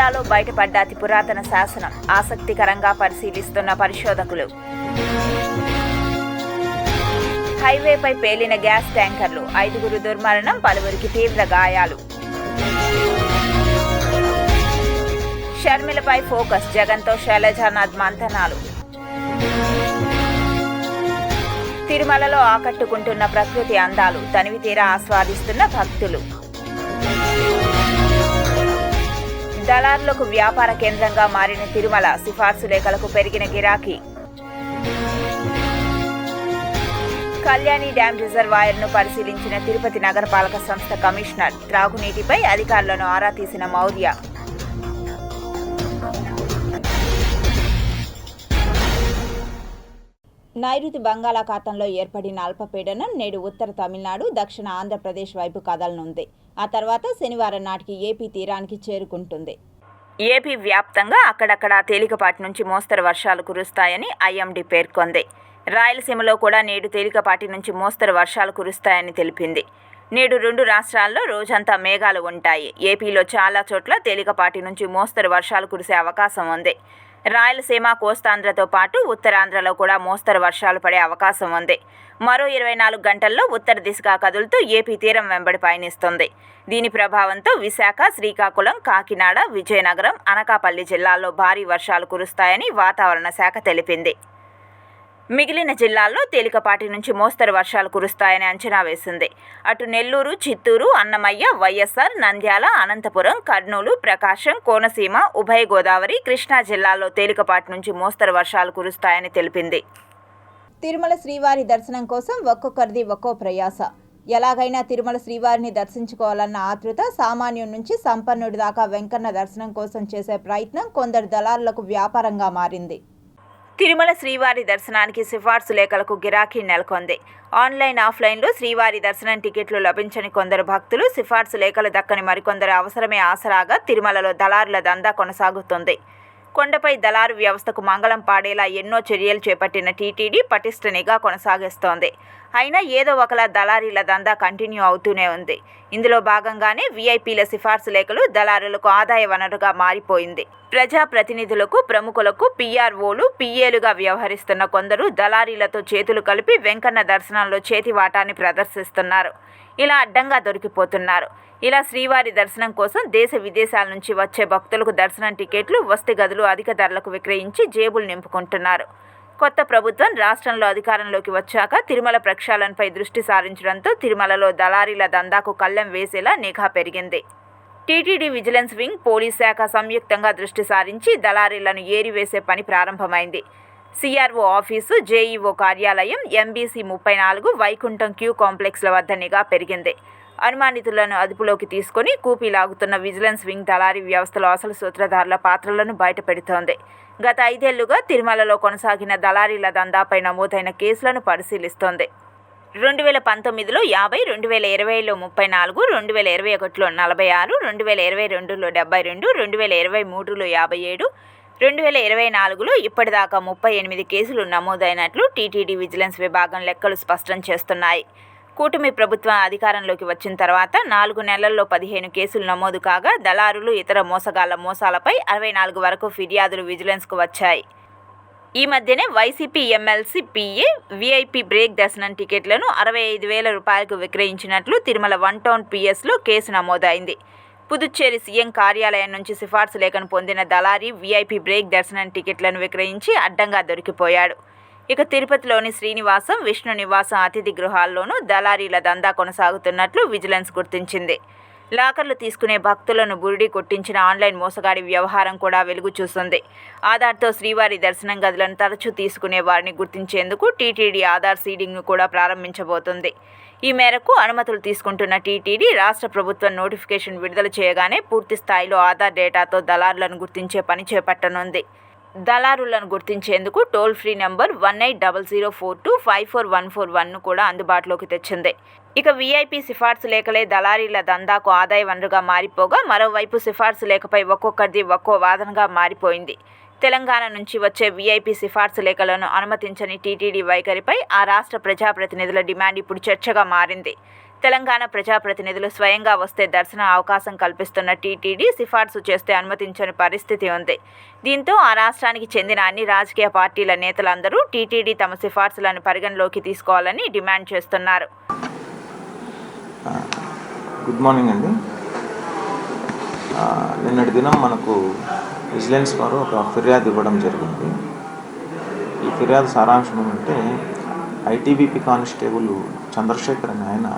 తిరుమలలో బయటపడ్డ అతి పురాతన శాసనం ఆసక్తికరంగా పరిశీలిస్తున్న పరిశోధకులు. హైవేపై పేలిన గ్యాస్ ట్యాంకర్లు, 5గురు దుర్మరణం, పలువురికి తీవ్ర గాయాలు. షర్మిలపై ఫోకస్, జగన్తో శైలజానాథ్ మంతనాలు. తిరుమలలో ఆకట్టుకుంటున్న ప్రకృతి అందాలు, తనివి తీరా ఆస్వాదిస్తున్న భక్తులు. దళారులకు వ్యాపార కేంద్రంగా మారిన తిరుమల, సిఫార్సు లేఖలకు పెరిగిన గిరాకీ. కళ్యాణి డ్యాం రిజర్వాయర్ను పరిశీలించిన తిరుపతి నగరపాలక సంస్థ కమిషనర్, త్రాగునీటిపై అధికారులను ఆరా తీసిన మౌర్య. నైరుతి బంగాళాఖాతంలో ఏర్పడిన అల్పపీడనం నేడు ఉత్తర తమిళనాడు, దక్షిణ ఆంధ్రప్రదేశ్ వైపు కదలనుంది. ఆ తర్వాత శనివారం నాటికి ఏపీ తీరానికి చేరుకుంటుంది. ఏపీ వ్యాప్తంగా అక్కడక్కడ తేలికపాటి నుంచి మోస్తరు వర్షాలు కురుస్తాయని ఐఎండీ పేర్కొంది. రాయలసీమలో కూడా నేడు తేలికపాటి నుంచి మోస్తరు వర్షాలు కురుస్తాయని తెలిపింది. నేడు 2 రాష్ట్రాల్లో రోజంతా మేఘాలు ఉంటాయి. ఏపీలో చాలా చోట్ల తేలికపాటి నుంచి మోస్తరు వర్షాలు కురిసే అవకాశం ఉంది. రాయలసీమ, కోస్తాంధ్రతో పాటు ఉత్తరాంధ్రలో కూడా మోస్తరు వర్షాలు పడే అవకాశం ఉంది. మరో 24 గంటల్లో ఉత్తర దిశగా కదులుతూ ఏపీ తీరం వెంబడి పయనిస్తుంది. దీని ప్రభావంతో విశాఖ, శ్రీకాకుళం, కాకినాడ, విజయనగరం, అనకాపల్లి జిల్లాల్లో భారీ వర్షాలు కురుస్తాయని వాతావరణ శాఖ తెలిపింది. మిగిలిన జిల్లాల్లో తేలికపాటి నుంచి మోస్తరు వర్షాలు కురుస్తాయని అంచనా వేసింది. అటు నెల్లూరు, చిత్తూరు, అన్నమయ్య, వైఎస్ఆర్, నంద్యాల, అనంతపురం, కర్నూలు, ప్రకాశం, కోనసీమ, ఉభయ గోదావరి, కృష్ణా జిల్లాల్లో తేలికపాటి నుంచి మోస్తరు వర్షాలు కురుస్తాయని తెలిపింది. తిరుమల శ్రీవారి దర్శనం కోసం ఒక్కొక్కరిది ఒక్కో ప్రయాస. ఎలాగైనా తిరుమల శ్రీవారిని దర్శించుకోవాలన్న ఆతృత సామాన్యుడి నుంచి సంపన్నుడి దాకా వెంకన్న దర్శనం కోసం చేసే ప్రయత్నం కొందరు దళారులకు వ్యాపారంగా మారింది. తిరుమల శ్రీవారి దర్శనానికి సిఫార్సు లేఖలకు గిరాకీ నెలకొంది. ఆన్లైన్, ఆఫ్లైన్లో శ్రీవారి దర్శనం టికెట్లు లభించని కొందరు భక్తులు, సిఫార్సు లేఖలు దక్కని మరికొందరు అవసరమే ఆసరాగా తిరుమలలో దళారుల దందా కొనసాగుతుంది. కొండపై దళారు వ్యవస్థకు మంగళం పాడేలా ఎన్నో చర్యలు చేపట్టిన టీటీడీ పటిష్ట నిఘా కొనసాగిస్తోంది. అయినా ఏదో ఒకలా దళారీల దందా కంటిన్యూ అవుతూనే ఉంది. ఇందులో భాగంగానే వీఐపీల సిఫార్సు లేఖలు దళారులకు ఆదాయ వనరుగా మారిపోయింది. ప్రజాప్రతినిధులకు, ప్రముఖులకు పీఆర్ఓలు, పీఏలుగా వ్యవహరిస్తున్న కొందరు దళారీలతో చేతులు కలిపి వెంకన్న దర్శనంలో చేతివాటాన్ని ప్రదర్శిస్తున్నారు. ఇలా అడ్డంగా దొరికిపోతున్నారు. ఇలా శ్రీవారి దర్శనం కోసం దేశ విదేశాల నుంచి వచ్చే భక్తులకు దర్శనం టికెట్లు, వసతి గదులు అధిక ధరలకు విక్రయించి జేబులు నింపుకుంటున్నారు. కొత్త ప్రభుత్వం రాష్ట్రంలో అధికారంలోకి వచ్చాక తిరుమల ప్రక్షాళనపై దృష్టి సారించడంతో తిరుమలలో దళారీల దందాకు కళ్లెం వేసేలా నిఘా పెరిగింది. టీటీడీ విజిలెన్స్ వింగ్, పోలీస్ శాఖ సంయుక్తంగా దృష్టి సారించి దళారీలను ఏరివేసే పని ప్రారంభమైంది. సిఆర్ఓ ఆఫీసు, జేఈఓ కార్యాలయం, ఎంబీసీ 34, వైకుంఠం క్యూ కాంప్లెక్స్ల వద్ద నిఘా పెరిగింది. అనుమానితులను అదుపులోకి తీసుకుని కూపీలాగుతున్న విజిలెన్స్ వింగ్ దళారీ వ్యవస్థలో అసలు సూత్రధారుల పాత్రలను బయటపెడుతోంది. గత 5 ఏళ్లుగా తిరుమలలో కొనసాగిన దళారీల దందాపై నమోదైన కేసులను పరిశీలిస్తోంది. 2019లో 50, 2020లో 34, 2021లో 46, 2022లో 72, 2023లో 57, 2024లో ఇప్పటిదాకా 38 కేసులు నమోదైనట్లు టీటీడీ విజిలెన్స్ విభాగం లెక్కలు స్పష్టం చేస్తున్నాయి. కూటమి ప్రభుత్వం అధికారంలోకి వచ్చిన తర్వాత 4 నెలల్లో 15 కేసులు నమోదు కాగా దళారులు, ఇతర మోసగాళ్ల మోసాలపై 64 వరకు ఫిర్యాదులు విజిలెన్స్కు వచ్చాయి. ఈ మధ్యనే YCP MLC PA VIP break దర్శనం టికెట్లను 65,000 రూపాయలకు విక్రయించినట్లు తిరుమల 1 టౌన్ పిఎస్లో కేసు నమోదైంది. పుదుచ్చేరి సీఎం కార్యాలయం నుంచి సిఫార్సు లేఖను పొందిన దళారీ వీఐపీ బ్రేక్ దర్శనం టికెట్లను విక్రయించి అడ్డంగా దొరికిపోయాడు. ఇక తిరుపతిలోని శ్రీనివాసం, విష్ణు నివాసం అతిథి గృహాల్లోనూ దళారీల దందా కొనసాగుతున్నట్లు విజిలెన్స్ గుర్తించింది. లాకర్లు తీసుకునే భక్తులను బురిడి కొట్టించిన ఆన్లైన్ మోసగాడి వ్యవహారం కూడా వెలుగు చూస్తుంది. ఆధార్తో శ్రీవారి దర్శనం గదులను తరచూ తీసుకునే వారిని గుర్తించేందుకు టీటీడీ ఆధార్ సీడింగ్ను కూడా ప్రారంభించబోతుంది. ఈ మేరకు అనుమతులు తీసుకుంటున్న టీటీడీ రాష్ట్ర ప్రభుత్వం నోటిఫికేషన్ విడుదల చేయగానే పూర్తి స్థాయిలో ఆధార్ డేటాతో దళారులను గుర్తించే పని చేపట్టనుంది. దళారులను గుర్తించేందుకు టోల్ ఫ్రీ నంబర్ 180042544141ను కూడా అందుబాటులోకి తెచ్చింది. ఇక వీఐపీ సిఫార్సు లేఖలే దళారీల దందాకు ఆదాయ వనరుగా మారిపోగా మరోవైపు సిఫార్సు లేఖపై ఒక్కొక్కరిది ఒక్కో వాదనగా మారిపోయింది. తెలంగాణ నుంచి వచ్చే వీఐపీ సిఫార్సు లేఖలను అనుమతించని టీటీడీ వైఖరిపై ఆ రాష్ట్ర ప్రజాప్రతినిధుల డిమాండ్ ఇప్పుడు చర్చగా మారింది. తెలంగాణ ప్రజాప్రతినిధులు స్వయంగా వస్తే దర్శన అవకాశం కల్పిస్తున్న టీటీడీ సిఫార్సు చేస్తే అనుమతించని పరిస్థితి ఉంది. దీంతో ఆ రాష్ట్రానికి చెందిన అన్ని రాజకీయ పార్టీల నేతలందరూ టీటీడీ తమ సిఫార్సులను పరిగణలోకి తీసుకోవాలని డిమాండ్ చేస్తున్నారు. గుడ్ మార్నింగ్ అండి. నిన్నటి దినం మనకు విజిలెన్స్ వారు ఒక ఫిర్యాదు ఇవ్వడం జరిగింది. ఈ ఫిర్యాదు సారాంశం ఏమంటే ఐటీబీపీ కానిస్టేబుల్ చంద్రశేఖర్ అనే ఆయన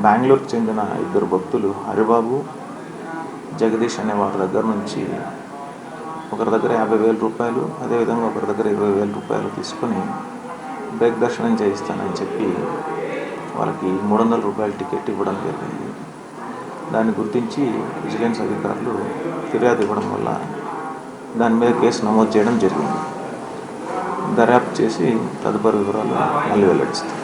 బెంగళూరుకు చెందిన ఇద్దరు భక్తులు హరిబాబు, జగదీష్ అనే వారి దగ్గర నుంచి ఒకరి దగ్గర 50,000 రూపాయలు, అదేవిధంగా ఒకరి దగ్గర 20,000 రూపాయలు తీసుకొని బ్రేక్ దర్శనం చేయిస్తానని చెప్పి వాళ్ళకి 300 రూపాయల టికెట్ ఇవ్వడం జరిగింది. దాన్ని గుర్తించి విజిలెన్స్ అధికారులు ఫిర్యాదు ఇవ్వడం వల్ల దాని మీద కేసు నమోదు చేయడం జరిగింది. దర్యాప్తు చేసి తదుపరి వివరాలు మళ్ళీ వెల్లడిస్తారు.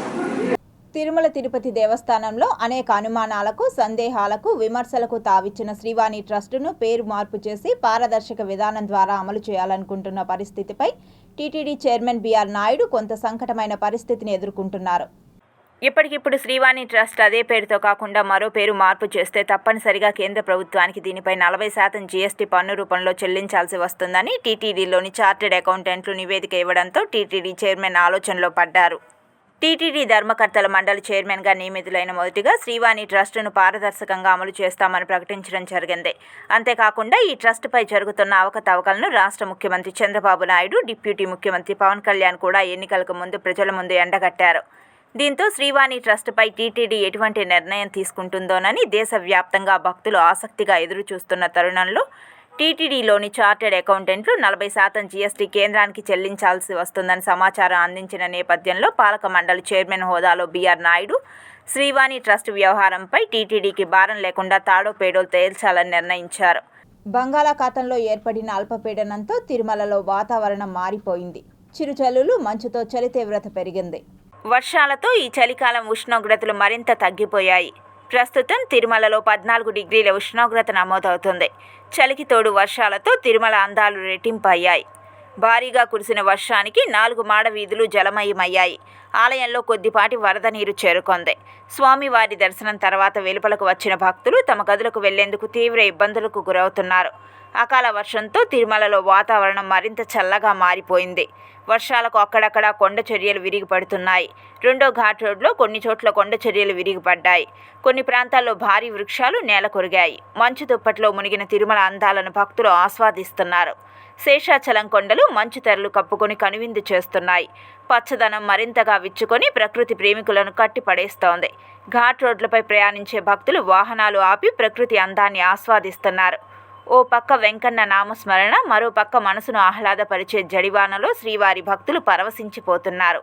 తిరుమల తిరుపతి దేవస్థానంలో అనేక అనుమానాలకు, సందేహాలకు, విమర్శలకు తావిచ్చిన శ్రీవాణి ట్రస్టును పేరు మార్పు చేసి పారదర్శక విధానం ద్వారా అమలు చేయాలనుకుంటున్న పరిస్థితిపై టీటీడీ చైర్మన్ బిఆర్ నాయుడు కొంత సంకటమైన పరిస్థితిని ఎదుర్కొంటున్నారు. ఇప్పటికిప్పుడు శ్రీవాణి ట్రస్ట్ అదే పేరుతో కాకుండా మరో పేరు మార్పు చేస్తే తప్పనిసరిగా కేంద్ర ప్రభుత్వానికి దీనిపై 40% జీఎస్టీ పన్ను రూపంలో చెల్లించాల్సి వస్తుందని టీటీడీలోని చార్టెడ్ అకౌంటెంట్లు నివేదిక ఇవ్వడంతో టీటీడీ చైర్మన్ ఆలోచనలో పడ్డారు. టీటీడీ ధర్మకర్తల మండలి చైర్మన్గా నియమితులైన మొదటిగా శ్రీవాణి ట్రస్టును పారదర్శకంగా అమలు చేస్తామని ప్రకటించడం జరిగింది. అంతేకాకుండా ఈ ట్రస్టుపై జరుగుతున్న అవకతవకలను రాష్ట్ర ముఖ్యమంత్రి చంద్రబాబు నాయుడు, డిప్యూటీ ముఖ్యమంత్రి పవన్ కళ్యాణ్ కూడా ఎన్నికలకు ముందు ప్రజల ముందు ఎండగట్టారు. దీంతో శ్రీవాణి ట్రస్టుపై టీటీడీ ఎటువంటి నిర్ణయం తీసుకుంటుందోనని దేశవ్యాప్తంగా భక్తులు ఆసక్తిగా ఎదురుచూస్తున్న తరుణంలో టీటీడీలోని చార్టెడ్ అకౌంటెంట్లు 40% జీఎస్టీ కేంద్రానికి చెల్లించాల్సి వస్తుందని సమాచారం అందించిన నేపథ్యంలో పాలక మండలి చైర్మన్ హోదాలో బిఆర్ నాయుడు శ్రీవాణి ట్రస్ట్ వ్యవహారంపై టీటీడీకి భారం లేకుండా తాడో పేడో తేల్చాలని నిర్ణయించారు. బంగాళాఖాతంలో ఏర్పడిన అల్పపీడనంతో తిరుమలలో వాతావరణం మారిపోయింది. చిరుచలులు, మంచుతో చలి తీవ్రత పెరిగింది. వర్షాలతో ఈ చలికాలం ఉష్ణోగ్రతలు మరింత తగ్గిపోయాయి. ప్రస్తుతం తిరుమలలో 14 డిగ్రీల ఉష్ణోగ్రత నమోదవుతుంది. చలికి తోడు వర్షాలతో తిరుమల అందాలు రెట్టింపయ్యాయి. భారీగా కురిసిన వర్షానికి 4 మాడ వీధులు జలమయమయ్యాయి. ఆలయంలో కొద్దిపాటి వరద నీరు చేరుకుంది. స్వామివారి దర్శనం తర్వాత వెలుపలకు వచ్చిన భక్తులు తమ గదులకు వెళ్లేందుకు తీవ్ర ఇబ్బందులకు గురవుతున్నారు. అకాల వర్షంతో తిరుమలలో వాతావరణం మరింత చల్లగా మారిపోయింది. వర్షాలకు అక్కడక్కడ కొండ చర్యలు విరిగిపడుతున్నాయి. రెండో ఘాట్ రోడ్లో కొన్ని చోట్ల కొండ చర్యలు విరిగిపడ్డాయి. కొన్ని ప్రాంతాల్లో భారీ వృక్షాలు నేల కొరిగాయి. మంచు దుప్పట్లో మునిగిన తిరుమల అందాలను భక్తులు ఆస్వాదిస్తున్నారు. శేషాచలం కొండలు మంచు తెరలు కప్పుకొని కనువిందు చేస్తున్నాయి. పచ్చదనం మరింతగా విచ్చుకొని ప్రకృతి ప్రేమికులను కట్టిపడేస్తోంది. ఘాట్ రోడ్లపై ప్రయాణించే భక్తులు వాహనాలు ఆపి ప్రకృతి అందాన్ని ఆస్వాదిస్తున్నారు. ఓ పక్క వెంకన్న నామస్మరణ, మరో పక్క మనసును ఆహ్లాదపరిచే జడివానలో శ్రీవారి భక్తులు పరవశించిపోతున్నారు.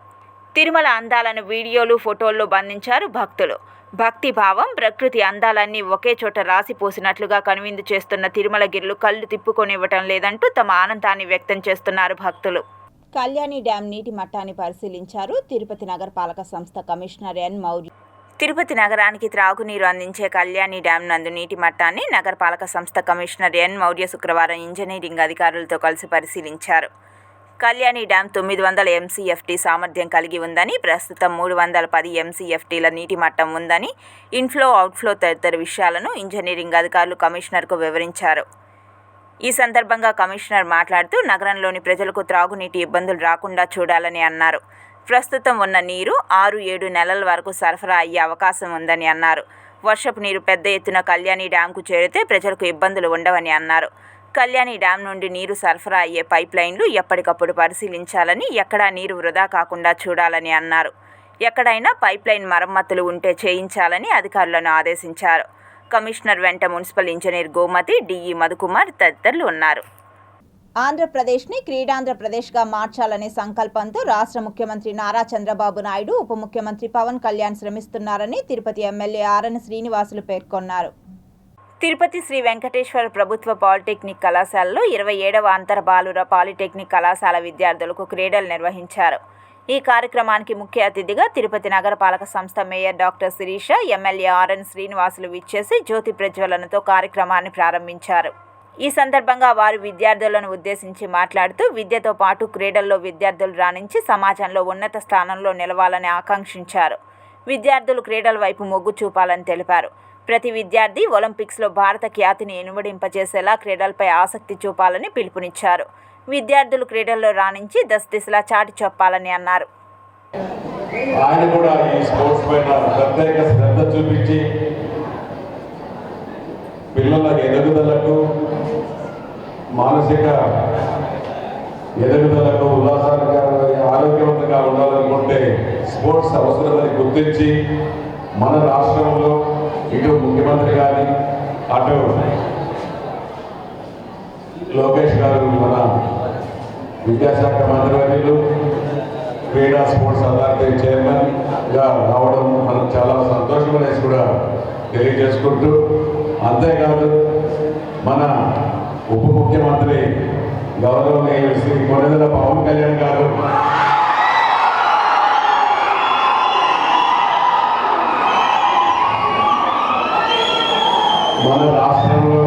తిరుమల అందాలను వీడియోలు, ఫోటోల్లో బంధించారు భక్తులు. భక్తి భావం, ప్రకృతి అందాలన్నీ ఒకే చోట రాసిపోసినట్లుగా కనువిందు చేస్తున్న తిరుమలగిరులు కళ్ళు తిప్పుకొనివ్వటం లేదంటూ తమ ఆనందాన్ని వ్యక్తం చేస్తున్నారు భక్తులు. కళ్యాణి డ్యాం నీటి మట్టాన్ని పరిశీలించారు తిరుపతి నగరపాలక సంస్థ కమిషనర్ ఎన్ మౌర్య. తిరుపతి నగరానికి త్రాగునీరు అందించే కళ్యాణి డ్యాం నందు నీటి మట్టాన్ని నగరపాలక సంస్థ కమిషనర్ ఎన్ మౌర్య శుక్రవారం ఇంజనీరింగ్ అధికారులతో కలిసి పరిశీలించారు. కళ్యాణి డ్యాం 900 MCFT సామర్థ్యం కలిగి ఉందని, ప్రస్తుతం 310 MCFTల నీటి మట్టం ఉందని, ఇన్ఫ్లో, అవుట్ఫ్లో తదితర విషయాలను ఇంజనీరింగ్ అధికారులు కమిషనర్కు వివరించారు. ఈ సందర్భంగా కమిషనర్ మాట్లాడుతూ నగరంలోని ప్రజలకు త్రాగునీటి ఇబ్బందులు రాకుండా చూడాలని అన్నారు. ప్రస్తుతం ఉన్న నీరు 6-7 నెలల వరకు సరఫరా అయ్యే అవకాశం ఉందని అన్నారు. వర్షపు నీరు పెద్ద ఎత్తున కళ్యాణి డ్యాంకు చేరితే ప్రజలకు ఇబ్బందులు ఉండవని అన్నారు. కళ్యాణి డ్యాం నుండి నీరు సరఫరా అయ్యే పైప్ లైన్లు ఎప్పటికప్పుడు పరిశీలించాలని, ఎక్కడా నీరు వృధా కాకుండా చూడాలని అన్నారు. ఎక్కడైనా పైప్ లైన్ మరమ్మతులు ఉంటే చేయించాలని అధికారులను ఆదేశించారు. కమిషనర్ వెంట municipal engineer Gomathi, DE Madhukumar తదితరులు ఉన్నారు. ఆంధ్రప్రదేశ్ని క్రీడాంధ్రప్రదేశ్గా మార్చాలనే సంకల్పంతో రాష్ట్ర ముఖ్యమంత్రి నారా చంద్రబాబు నాయుడు, ఉప ముఖ్యమంత్రి పవన్ కళ్యాణ్ శ్రమిస్తున్నారని తిరుపతి ఎమ్మెల్యే ఆరన శ్రీనివాసులు పేర్కొన్నారు. తిరుపతి శ్రీ వెంకటేశ్వర ప్రభుత్వ పాలిటెక్నిక్ కళాశాలలో 27వ అంతర బాలుర పాలిటెక్నిక్ కళాశాల విద్యార్థులకు క్రీడలు నిర్వహించారు. ఈ కార్యక్రమానికి ముఖ్య అతిథిగా తిరుపతి నగరపాలక సంస్థ mayor doctor Sirisha, MLA RN Srinivasulu విచ్చేసి జ్యోతి ప్రజ్వలనతో కార్యక్రమాన్ని ప్రారంభించారు. ఈ సందర్భంగా వారు విద్యార్థులను ఉద్దేశించి మాట్లాడుతూ విద్యతో పాటు క్రీడల్లో విద్యార్థులు రాణించి సమాజంలో ఉన్నత స్థానంలో నిలవాలని ఆకాంక్షించారు. విద్యార్థులు క్రీడల వైపు మొగ్గు చూపాలని తెలిపారు. ప్రతి విద్యార్థి ఒలింపిక్స్లో భారత ఖ్యాతిని ఇనుమడింపజేసేలా క్రీడలపై ఆసక్తి చూపాలని పిలుపునిచ్చారు. విద్యార్థులు క్రీడల్లో రాణించి దశదిశలా చాటి చెప్పాలని అన్నారు. ఆయన కూడా ఈ స్పోర్ట్స్ పైన ప్రత్యేక శ్రద్ధ చూపించి పిల్లల ఎదుగుదలకు, మానసిక ఎదుగుదలకు, ఉల్లాసంగా ఆరోగ్యవంతంగా ఉండాలనుకుంటే స్పోర్ట్స్ అవసరమని గుర్తించి మన రాష్ట్రంలో ఇటు ముఖ్యమంత్రి గారి, అటు లోకేష్ గారు మన విద్యాశాఖ మంత్రివర్యులు, క్రీడా స్పోర్ట్స్ అథారిటీ చైర్మన్గా రావడం మనకు చాలా సంతోషం అనేసి కూడా తెలియజేసుకుంటూ, అంతేకాదు మన ఉప ముఖ్యమంత్రి గౌరవనీయులు శ్రీ కొణిదెల పవన్ కళ్యాణ్ గారు మన రాష్ట్రంలో,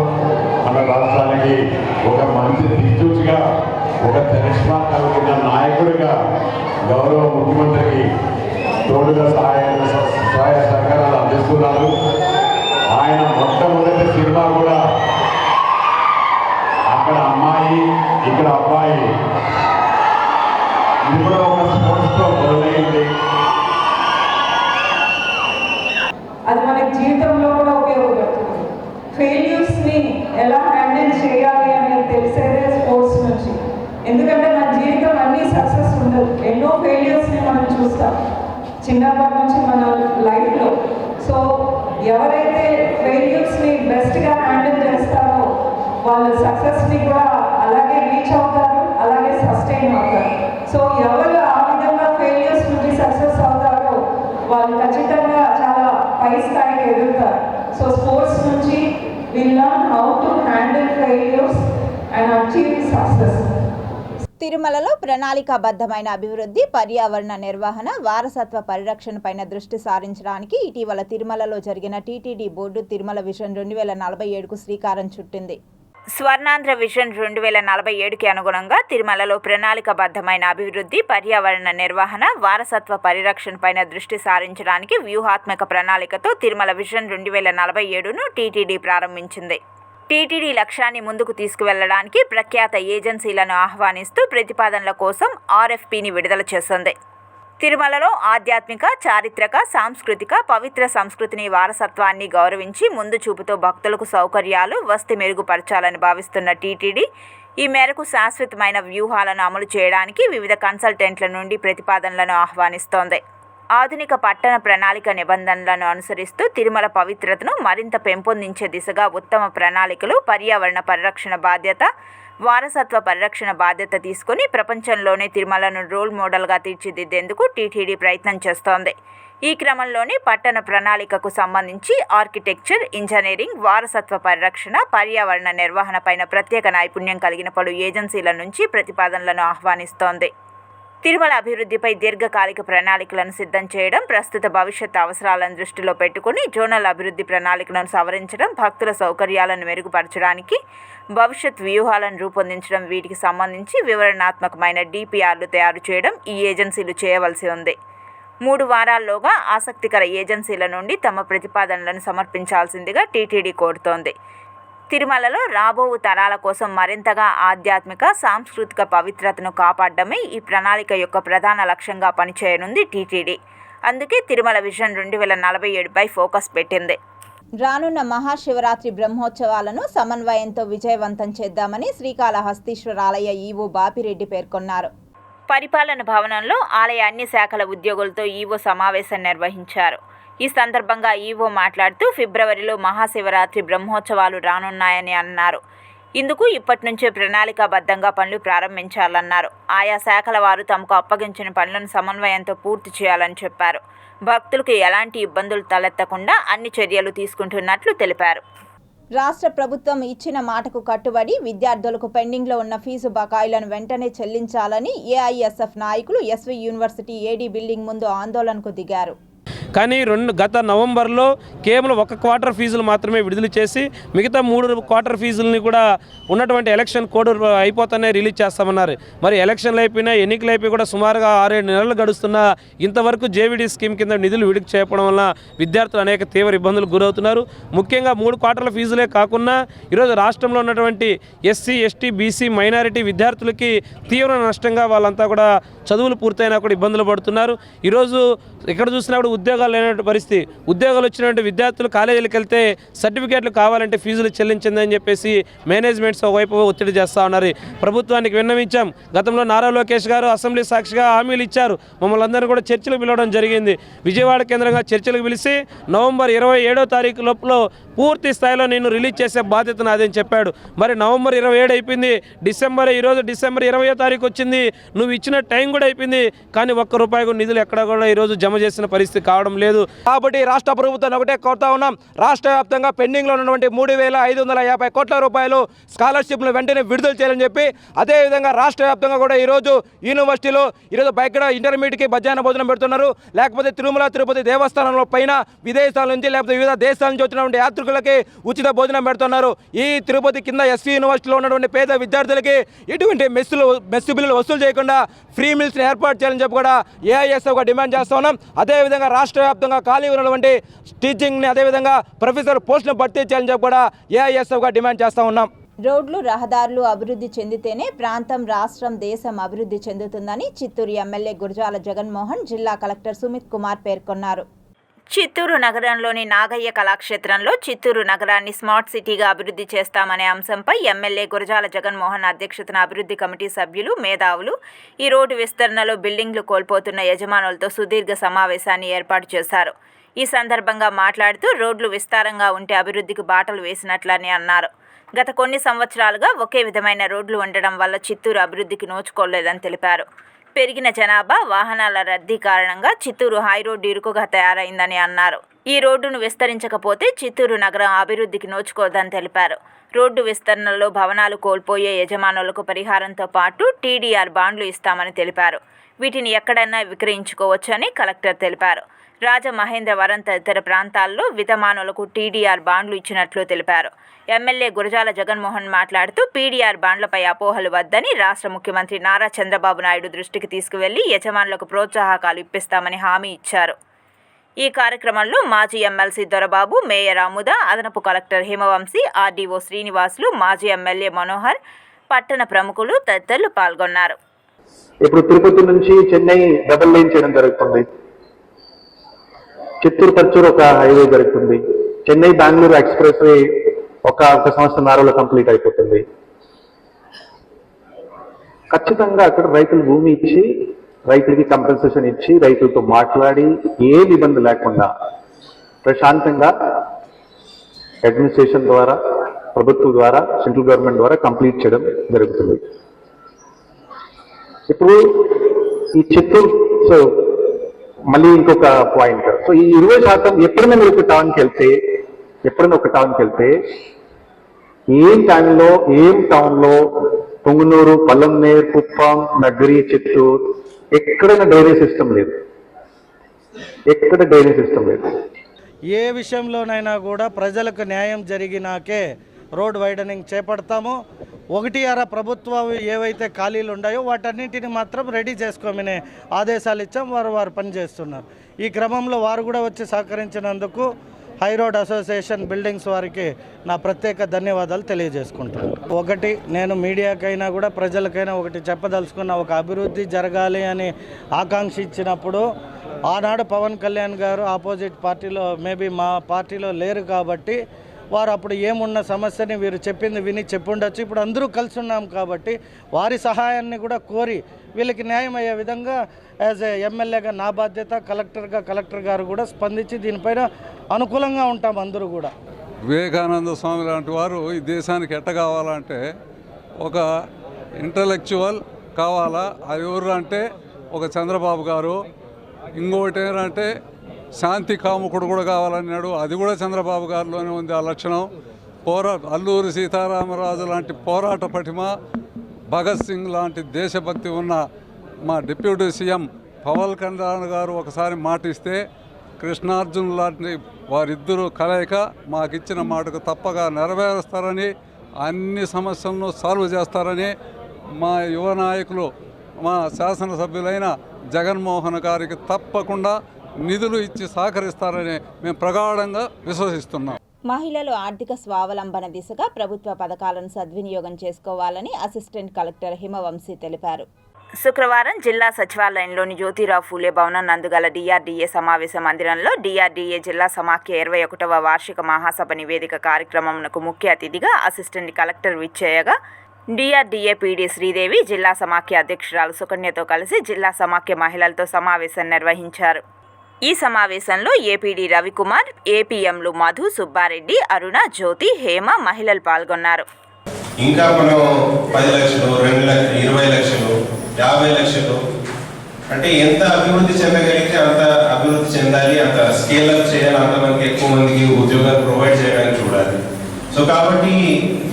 మన రాష్ట్రానికి ఒక మంచి దిక్సూచిగా, ఒక చరిష్మా కలిగిన నాయకుడిగా గౌరవ ముఖ్యమంత్రికి తోడుగా సహాయ సహకారాలు అందిస్తున్నారు. ఆయన మొట్టమొదటి సినిమా కూడా అక్కడ అమ్మాయి, ఇక్కడ అబ్బాయి, ఇది కూడా ఒక స్పోర్ట్స్తో మొదలైంది. అది మనకి జీవితంలో కూడా ఉపయోగపడుతుంది. ఫెయిల్యూర్స్ని ఎలా హ్యాండిల్ చేయాలి అనేది తెలిసేదే స్పోర్ట్స్ నుంచి. ఎందుకంటే మన జీవితం అన్నీ సక్సెస్ ఉండదు, ఎన్నో ఫెయిల్యూర్స్ని మనం చూస్తాం చిన్నప్పటి నుంచి మన లైఫ్లో. సో ఎవరైతే ఫెయిల్యూర్స్ని బెస్ట్గా హ్యాండిల్ చేస్తారో వాళ్ళు సక్సెస్ని కూడా అలాగే రీచ్ అవుతారు, అలాగే సస్టైన్ అవుతారు. సో ఎవరు ఆ విధంగా ఫెయిల్యూర్స్ నుంచి సక్సెస్ అవుతారో వాళ్ళు ఖచ్చితంగా చాలా పై స్థాయికి ఎదుగుతారు. సో స్పోర్ట్స్ నుంచి we learn how to handle failures and achieve success. తిరుమలలో ప్రణాళికాబద్ధమైన అభివృద్ధి, పర్యావరణ నిర్వహణ, వారసత్వ పరిరక్షణపైన దృష్టి సారించడానికి ఇటీవల తిరుమలలో జరిగిన టీటీడీ బోర్డు తిరుమల విజన్ 2047కు శ్రీకారం చుట్టింది. స్వర్ణాంధ్ర విజన్ 2047కి అనుగుణంగా తిరుమలలో ప్రణాళికాబద్ధమైన అభివృద్ధి, పర్యావరణ నిర్వహణ, వారసత్వ పరిరక్షణపైన దృష్టి సారించడానికి వ్యూహాత్మక ప్రణాళికతో తిరుమల విజన్ 2047ను టీటీడీ ప్రారంభించింది. టీటీడీ లక్ష్యాన్ని ముందుకు తీసుకువెళ్లడానికి ప్రఖ్యాత ఏజెన్సీలను ఆహ్వానిస్తూ ప్రతిపాదనల కోసం ఆర్ఎఫ్పిని విడుదల చేసింది. తిరుమలలో ఆధ్యాత్మిక, చారిత్రక, సాంస్కృతిక, పవిత్ర సంస్కృతిని, వారసత్వాన్ని గౌరవించి ముందు చూపుతో భక్తులకు సౌకర్యాలు, వసతి మెరుగుపరచాలని భావిస్తున్న టీటీడీ ఈ మేరకు శాశ్వతమైన వ్యూహాలను అమలు చేయడానికి వివిధ కన్సల్టెంట్ల నుండి ప్రతిపాదనలను ఆహ్వానిస్తోంది. ఆధునిక పట్టణ ప్రణాళిక నిబంధనలను అనుసరిస్తూ తిరుమల పవిత్రతను మరింత పెంపొందించే దిశగా ఉత్తమ ప్రణాళికలు, పర్యావరణ పరిరక్షణ బాధ్యత, వారసత్వ పరిరక్షణ బాధ్యత తీసుకుని ప్రపంచంలోనే తిరుమలను రోల్ మోడల్గా తీర్చిదిద్దేందుకు టీటీడీ ప్రయత్నం చేస్తోంది. ఈ క్రమంలోనే పట్టణ ప్రణాళికకు సంబంధించి ఆర్కిటెక్చర్, ఇంజనీరింగ్, వారసత్వ పరిరక్షణ, పర్యావరణ నిర్వహణపైన ప్రత్యేక నైపుణ్యం కలిగిన పలు ఏజెన్సీల నుంచి ప్రతిపాదనలను ఆహ్వానిస్తోంది. తిరుమల అభివృద్ధిపై దీర్ఘకాలిక ప్రణాళికలను సిద్ధం చేయడం, ప్రస్తుత భవిష్యత్ అవసరాలను దృష్టిలో పెట్టుకుని జోనల్ అభివృద్ధి ప్రణాళికలను సవరించడం, భక్తుల సౌకర్యాలను మెరుగుపరచడానికి భవిష్యత్ వ్యూహాలను రూపొందించడం, వీటికి సంబంధించి వివరణాత్మకమైన డిపిఆర్లు తయారు చేయడం ఈ ఏజెన్సీలు చేయవలసి ఉంది. 3 వారాల్లోగా ఆసక్తికర ఏజెన్సీల నుండి తమ ప్రతిపాదనలను సమర్పించాల్సిందిగా టీటీడీ కోరుతోంది. తిరుమలలో రాబో తరాల కోసం మరింతగా ఆధ్యాత్మిక, సాంస్కృతిక పవిత్రతను కాపాడడమే ఈ ప్రణాళిక యొక్క ప్రధాన లక్ష్యంగా పనిచేయనుంది టీటీడీ. అందుకే తిరుమల విజన్ 2047పై ఫోకస్ పెట్టింది. రానున్న మహాశివరాత్రి బ్రహ్మోత్సవాలను సమన్వయంతో విజయవంతం చేద్దామని శ్రీకాళహస్తీశ్వర ఆలయ ఈవో బాపిరెడ్డి పేర్కొన్నారు. పరిపాలన భవనంలో ఆలయ అన్ని శాఖల ఉద్యోగులతో ఈవో సమావేశం నిర్వహించారు. ఈ సందర్భంగా ఈవో మాట్లాడుతూ ఫిబ్రవరిలో మహాశివరాత్రి బ్రహ్మోత్సవాలు రానున్నాయని అన్నారు. ఇందుకు ఇప్పటి నుంచే ప్రణాళికాబద్ధంగా పనులు ప్రారంభించాలన్నారు. ఆయా శాఖల వారు తమకు అప్పగించిన పనులను సమన్వయంతో పూర్తి చేయాలని చెప్పారు. భక్తులకు ఎలాంటి ఇబ్బందులు తలెత్తకుండా అన్ని చర్యలు తీసుకుంటున్నట్లు తెలిపారు. రాష్ట్ర ప్రభుత్వం ఇచ్చిన మాటకు కట్టుబడి విద్యార్థులకు పెండింగ్లో ఉన్న ఫీజు బకాయిలను వెంటనే చెల్లించాలని ఏఐఎస్ఎఫ్ నాయకులు ఎస్వి యూనివర్సిటీ ఏడీ బిల్డింగ్ ముందు ఆందోళనకు దిగారు. కానీ గత నవంబర్లో కేవలం 1 క్వార్టర్ ఫీజులు మాత్రమే విడుదల చేసి మిగతా 3 క్వార్టర్ ఫీజులని కూడా ఉన్నటువంటి ఎలక్షన్ కోడ్ అయిపోతానే రిలీజ్ చేస్తామన్నారు. మరి ఎలక్షన్లు అయిపోయినా ఎన్నికలు అయిపోయి కూడా సుమారుగా 6-7 నెలలు గడుస్తున్నా ఇంతవరకు జేవిడి స్కీమ్ కింద నిధులు విడుదల చేయడం వల్ల విద్యార్థులు అనేక తీవ్ర ఇబ్బందులకు గురవుతున్నారు. ముఖ్యంగా 3 క్వార్టర్ల ఫీజులే కాకుండా ఈరోజు రాష్ట్రంలో ఉన్నటువంటి ఎస్సీ, ఎస్టీ, బీసీ, మైనారిటీ విద్యార్థులకి తీవ్ర నష్టంగా వాళ్ళంతా కూడా చదువులు పూర్తయినా కూడా ఇబ్బందులు పడుతున్నారు. ఈరోజు ఎక్కడ చూసినా కూడా ఉద్యోగాలు లేనటువంటి పరిస్థితి. ఉద్యోగాలు వచ్చినటువంటి విద్యార్థులు కాలేజీలకు వెళ్తే సర్టిఫికేట్లు కావాలంటే ఫీజులు చెల్లించిందని చెప్పేసి మేనేజ్మెంట్స్ ఒకవైపు ఒత్తిడి చేస్తూ ఉన్నారు. ప్రభుత్వానికి విన్నవించాం. గతంలో నారా లోకేష్ గారు అసెంబ్లీ సాక్షిగా హామీలు ఇచ్చారు. మమ్మల్ని అందరినీ కూడా చర్చలకు పిలవడం జరిగింది. విజయవాడ కేంద్రంగా చర్చలకు పిలిచి నవంబర్ 27వ తారీఖు లోపల పూర్తి స్థాయిలో నేను రిలీజ్ చేసే బాధ్యత నాదని చెప్పాడు. మరి నవంబర్ 27 అయిపోయింది, ఈరోజు డిసెంబర్ 20వ తారీఖు వచ్చింది. నువ్వు ఇచ్చిన టైం కూడా అయిపోయింది, కానీ ₹1 కూడా నిధులు ఎక్కడ కూడా ఈరోజు జమ చేసిన పరిస్థితి కావడం లేదు. కాబట్టి రాష్ట్ర ప్రభుత్వాన్ని ఒకటే కోరుతా ఉన్నాం, రాష్ట్ర వ్యాప్తంగా పెండింగ్లో ఉన్నటువంటి 3,550 కోట్ల రూపాయలు స్కాలర్షిప్ను వెంటనే విడుదల చేయాలని చెప్పి, అదేవిధంగా రాష్ట్ర వ్యాప్తంగా కూడా ఈరోజు యూనివర్సిటీలో ఈరోజు ఇక్కడ ఇంటర్మీడియట్కి మధ్యాహ్న భోజనం పెడుతున్నారు. లేకపోతే తిరుమల తిరుపతి దేవస్థానంలో పైన విదేశాల నుంచి లేకపోతే వివిధ దేశాల నుంచి వచ్చినటువంటి యాత్రికులకి ఉచిత భోజనం పెడుతున్నారు. ఈ తిరుపతి కింద ఎస్సీ యూనివర్సిటీలో ఉన్నటువంటి పేద విద్యార్థులకి ఎటువంటి మెస్సు బిల్లులు వసూలు చేయకుండా ఫ్రీ మీల్స్ని ఏర్పాటు చేయాలని చెప్పి కూడా ఏఐఎస్ఎఫ్గా డిమాండ్ చేస్తూ ఉన్నాం. అదేవిధంగా రాష్ట్ర వ్యాప్తంగా ఖాళీ ఉన్నటువంటి టీచింగ్ని అదేవిధంగా ప్రొఫెసర్ పోస్టును భర్తీ చేయాలని చెప్పి కూడా ఏఐఎస్ఎఫ్గా డిమాండ్ చేస్తూ ఉన్నాం. రోడ్లు, రహదారులు అభివృద్ధి చెందితేనే ప్రాంతం, రాష్ట్రం, దేశం అభివృద్ధి చెందుతుందని చిత్తూరు ఎమ్మెల్యే గురజాల జగన్మోహన్ జిల్లా కలెక్టర్ సుమిత్ కుమార్ పేర్కొన్నారు. చిత్తూరు నగరంలోని నాగయ్య కళాక్షేత్రంలో చిత్తూరు నగరాన్ని స్మార్ట్ సిటీగా అభివృద్ధి చేస్తామనే అంశంపై ఎమ్మెల్యే గురజాల జగన్మోహన్ అధ్యక్షతన అభివృద్ధి కమిటీ సభ్యులు, మేధావులు ఈ రోడ్డు విస్తరణలో బిల్డింగ్లు కోల్పోతున్న యజమానులతో సుదీర్ఘ సమావేశాన్ని ఏర్పాటు చేశారు. ఈ సందర్భంగా మాట్లాడుతూ రోడ్లు విస్తారంగా ఉంటే అభివృద్ధికి బాటలు వేసినట్లని అన్నారు. గత కొన్ని సంవత్సరాలుగా ఒకే విధమైన రోడ్లు ఉండడం వల్ల చిత్తూరు అభివృద్ధికి నోచుకోలేదని తెలిపారు. పెరిగిన జనాభా, వాహనాల రద్దీ కారణంగా చిత్తూరు హైరోడ్డు ఇరుకుగా తయారైందని అన్నారు. ఈ రోడ్డును విస్తరించకపోతే చిత్తూరు నగరం అభివృద్ధికి నోచుకోదని తెలిపారు. రోడ్డు విస్తరణలో భవనాలు కోల్పోయే యజమానులకు పరిహారంతో పాటు టీడీఆర్ బాండ్లు ఇస్తామని తెలిపారు. వీటిని ఎక్కడైనా విక్రయించుకోవచ్చని కలెక్టర్ తెలిపారు. రాజమహేంద్రవరం తదితర ప్రాంతాల్లో వితమానులకు టీడీఆర్ బాండ్లు ఇచ్చినట్లు తెలిపారు. ఎమ్మెల్యే గురజాల జగన్మోహన్ మాట్లాడుతూ పీడీఆర్ బాండ్లపై అపోహలు వద్దని రాష్ట్ర ముఖ్యమంత్రి నారా చంద్రబాబు నాయుడు దృష్టికి తీసుకువెళ్లి యజమానులకు ప్రోత్సాహకాలు ఇప్పిస్తామని హామీ ఇచ్చారు. ఈ కార్యక్రమంలో మాజీ ఎమ్మెల్సీ దొరబాబు, మేయర్ ఆముద, అదనపు కలెక్టర్ హిమవంశీ, ఆర్డీఓ శ్రీనివాసులు, మాజీ ఎమ్మెల్యే మనోహర్, పట్టణ ప్రముఖులు తదితరులు పాల్గొన్నారు. ఇప్పుడు తిరుపతి నుంచి చెన్నై డబుల్ లైన్ చేయడం జరుగుతుంది. చిత్తూరు పర్చూరు ఒక హైవే జరుగుతుంది. చెన్నై బెంగళూరు ఎక్స్ప్రెస్ వే ఒక సంవత్సరంన్నరలో కంప్లీట్ అయిపోతుంది. ఖచ్చితంగా అక్కడ రైతులు భూమి ఇచ్చి, రైతులకి కంపెన్సేషన్ ఇచ్చి, రైతులతో మాట్లాడి ఏ ఇబ్బంది లేకుండా ప్రశాంతంగా అడ్మినిస్ట్రేషన్ ద్వారా, ప్రభుత్వం ద్వారా, సెంట్రల్ గవర్నమెంట్ ద్వారా కంప్లీట్ చేయడం జరుగుతుంది. ఇప్పుడు ఈ చిత్తూరు మళ్ళీ ఇంకొక పాయింట్. సో ఈ 20% ఎప్పుడైనా మీరు ఒక టౌన్కి వెళ్తే ఏం టౌన్లో పొంగునూరు, పల్లంనేరు, కుప్పం, నగరి, చిత్తూరు ఎక్కడైనా డ్రైనేజ్ సిస్టమ్ లేదు. ఏ విషయంలోనైనా కూడా ప్రజలకు న్యాయం జరిగినాకే రోడ్ వైడనింగ్ చేపడతాము. 1/6 ప్రభుత్వం ఏవైతే ఖాళీలు ఉన్నాయో వాటన్నింటిని మాత్రం రెడీ చేసుకోమని ఆదేశాలు ఇచ్చాం. వారు పనిచేస్తున్నారు. ఈ క్రమంలో వారు కూడా వచ్చి సహకరించినందుకు హైరోడ్ అసోసియేషన్ బిల్డింగ్స్ వారికి నా ప్రత్యేక ధన్యవాదాలు తెలియజేసుకుంటున్నాను. ఒకటి నేను మీడియాకైనా కూడా ప్రజలకైనా ఒకటి చెప్పదలుచుకున్న, ఒక అభివృద్ధి జరగాలి అని ఆకాంక్షించినప్పుడు ఆనాడు పవన్ కళ్యాణ్ గారు ఆపోజిట్ పార్టీలో, మేబీ మా పార్టీలో లేరు కాబట్టి వారు అప్పుడు ఏమున్న సమస్యని వీరు చెప్పింది విని చెప్పుండొచ్చు. ఇప్పుడు అందరూ కలిసి ఉన్నాం కాబట్టి వారి సహాయాన్ని కూడా కోరి వీళ్ళకి న్యాయం అయ్యే విధంగా యాజ్ ఏ ఎమ్మెల్యేగా నా బాధ్యత, కలెక్టర్ గారు కూడా స్పందించి దీనిపైన అనుకూలంగా ఉంటాం అందరూ కూడా. వివేకానంద స్వామి లాంటి వారు ఈ దేశానికి ఎట్ట కావాలంటే ఒక ఇంటలెక్చువల్ కావాలా. అది ఎవరు అంటే ఒక చంద్రబాబు గారు. ఇంకొకటి ఏంటంటే శాంతి కాముకుడు కూడా కావాలన్నాడు. అది కూడా చంద్రబాబు గారిలోనే ఉంది ఆ లక్షణం. అల్లూరి సీతారామరాజు లాంటి పోరాట పటిమ, భగత్ సింగ్ లాంటి దేశభక్తి ఉన్న మా డిప్యూటీ సీఎం పవన్ కళ్యాణ్ గారు ఒకసారి మాట ఇస్తే కృష్ణార్జున్ లాంటి వారిద్దరూ కలయిక మాకిచ్చిన మాటకు తప్పగా నెరవేరుస్తారని, అన్ని సమస్యలను సాల్వ్ చేస్తారని మా యువ నాయకులు మా శాసనసభ్యులైన జగన్మోహన్ గారికి తప్పకుండా నిధులు ఇచ్చి సహకరిస్తారని మేము ప్రగాఢంగా విశ్వసిస్తున్నాం. మహిళలు ఆర్థిక స్వావలంబన దిశగా ప్రభుత్వ పథకాలను సద్వినియోగం చేసుకోవాలని అసిస్టెంట్ కలెక్టర్ హిమవంశీ తెలిపారు. శుక్రవారం జిల్లా సచివాలయంలోని జ్యోతిరావు ఫూలే భవనం నందుగల డిఆర్డీఏ సమావేశ మందిరంలో డిఆర్డీఏ జిల్లా సమాఖ్య 21వ వార్షిక మహాసభ నివేదిక కార్యక్రమంకు ముఖ్య అతిథిగా అసిస్టెంట్ కలెక్టర్ విచ్చేయగా డిఆర్డీఏ పీడీ శ్రీదేవి జిల్లా సమాఖ్య అధ్యక్షురాలు సుకన్యతో కలిసి జిల్లా సమాఖ్య మహిళలతో సమావేశం నిర్వహించారు. ఈ సమావేశంలో ఏపీడీ రవికుమార్, ఏపీఎంలు మధు, సుబ్బారెడ్డి, అరుణ, జ్యోతి, హేమ మహిళలు పాల్గొన్నారు. ఇంకా మనం 10 లక్షలు, 2 లక్షలు, 20 లక్షలు, 50 లక్షలు అంటే ఎంత అభివృద్ధి చెందగలిగితే అంత అభివృద్ధి చెందాలి, అంత స్కేల్ అప్ చేయాలి, అంతమందికి ఎక్కువ మందికి ఉద్యోగాలు ప్రొవైడ్ చేయడానికి చూడాలి. సో కాబట్టి